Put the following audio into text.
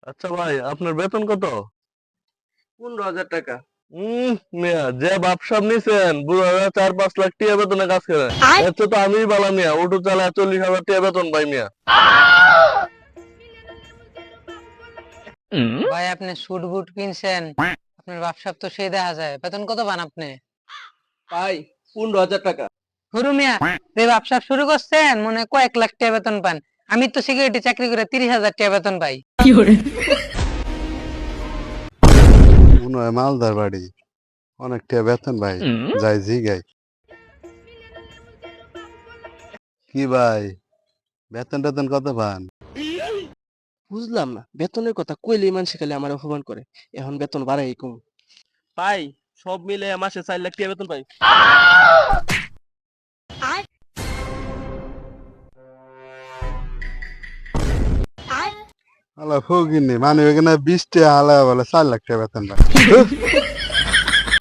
আচ্ছা ভাই, আপনার বেতন কত? 15,000 টাকা। মিয়া যে বাপসাব নিছেন বুঝা যায় 4-5 লাখ টাকা বেতনে কাজ করে। এর চেয়ে তো আমিই বালা মিয়া, অটো চালায় 40,000 টাকা বেতন পাই মিয়া। ভাই আপনি স্যুট বুট কিনছেন, আপনার ব্যবসা তো সেই দেখা যায়। বেতন কত পান আপনি? পাই 15,000 টাকা। হুরু মিয়া, যে ব্যবসা শুরু করছেন মনে হয় কয়েক লাখ টাকা বেতন পান। আমি তো সিকিউরিটি চাকরি করে 30,000 টাকা বেতন পাই। মনে হয় মালদার বাড়ি, অনেক টাকা বেতন ভাই। যাই জি গাই। কি ভাই, বেতন টেতন কত পান? বুঝলাম না, বেতনের কথা কইলেই মানুষ খালি আমার অপমান করে। এখন বেতন বাড়াই কম। পাই সব মিলে মাসে 4 লাখ টাকা বেতন পাই। আলা ফকিনি মানে ওখানে 20 টাকা আলা বলে 4 লাখ টাকা বেতন পায়।